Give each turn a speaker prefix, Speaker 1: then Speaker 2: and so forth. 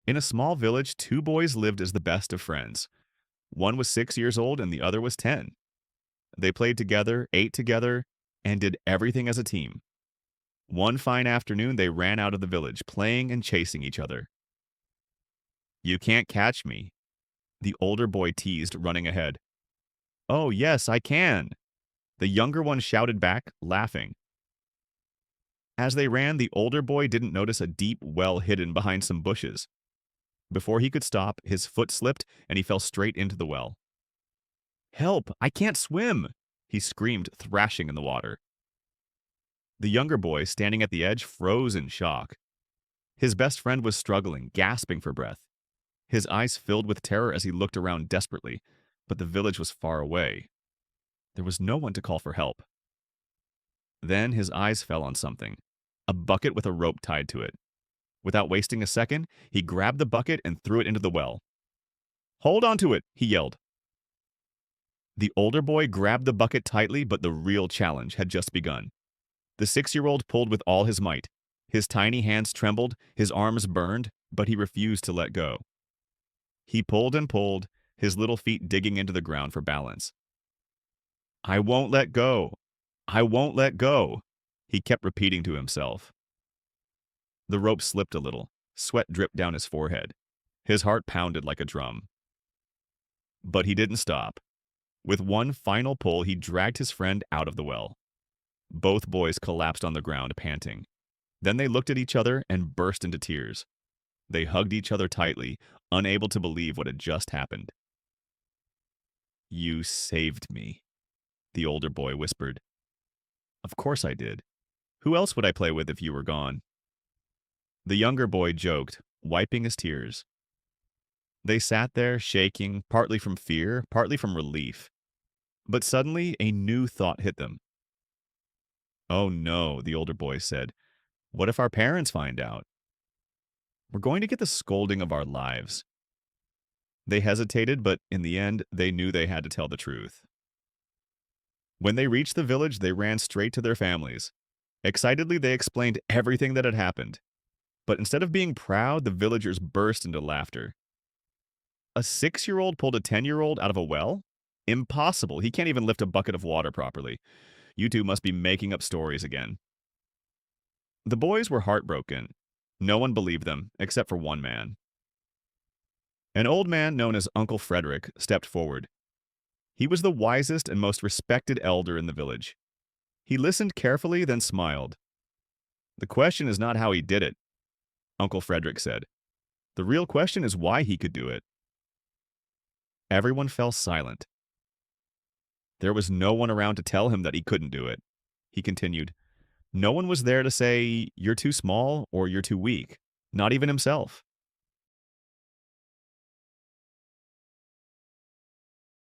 Speaker 1: In a small village, two boys lived as the best of friends. One was 6 years old and the other was 10. They played together, ate together, and did everything as a team. One fine afternoon, they ran out of the village, playing and chasing each other. "You can't catch me," the older boy teased, running ahead. "Oh, yes, I can," the younger one shouted back, laughing. As they ran, the older boy didn't notice a deep well hidden behind some bushes. Before he could stop, his foot slipped and he fell straight into the well. "Help! I can't swim!" he screamed, thrashing in the water. The younger boy, standing at the edge, froze in shock. His best friend was struggling, gasping for breath. His eyes filled with terror as he looked around desperately, but the village was far away. There was no one to call for help. Then his eyes fell on something, a bucket with a rope tied to it. Without wasting a second, he grabbed the bucket and threw it into the well. "Hold on to it," he yelled. The older boy grabbed the bucket tightly, but the real challenge had just begun. The 6-year-old pulled with all his might. His tiny hands trembled, his arms burned, but he refused to let go. He pulled and pulled, his little feet digging into the ground for balance. "I won't let go. I won't let go," he kept repeating to himself. The rope slipped a little. Sweat dripped down his forehead. His heart pounded like a drum. But he didn't stop. With one final pull, he dragged his friend out of the well. Both boys collapsed on the ground, panting. Then they looked at each other and burst into tears. They hugged each other tightly, unable to believe what had just happened. "You saved me," the older boy whispered. "Of course I did. Who else would I play with if you were gone?" The younger boy joked, wiping his tears. They sat there, shaking, partly from fear, partly from relief. But suddenly, a new thought hit them. "Oh no," the older boy said. "What if our parents find out? We're going to get the scolding of our lives." They hesitated, but in the end, they knew they had to tell the truth. When they reached the village, they ran straight to their families. Excitedly, they explained everything that had happened. But instead of being proud, the villagers burst into laughter. "A 6-year-old pulled a 10-year-old out of a well? Impossible. He can't even lift a bucket of water properly. You two must be making up stories again." The boys were heartbroken. No one believed them, except for one man. An old man known as Uncle Frederick stepped forward. He was the wisest and most respected elder in the village. He listened carefully, then smiled. "The question is not how he did it," Uncle Frederick said. "The real question is why he could do it." Everyone fell silent. There was no one around to tell him that he couldn't do it. He continued, "No one was there to say, 'You're too small' or 'You're too weak.' Not even himself.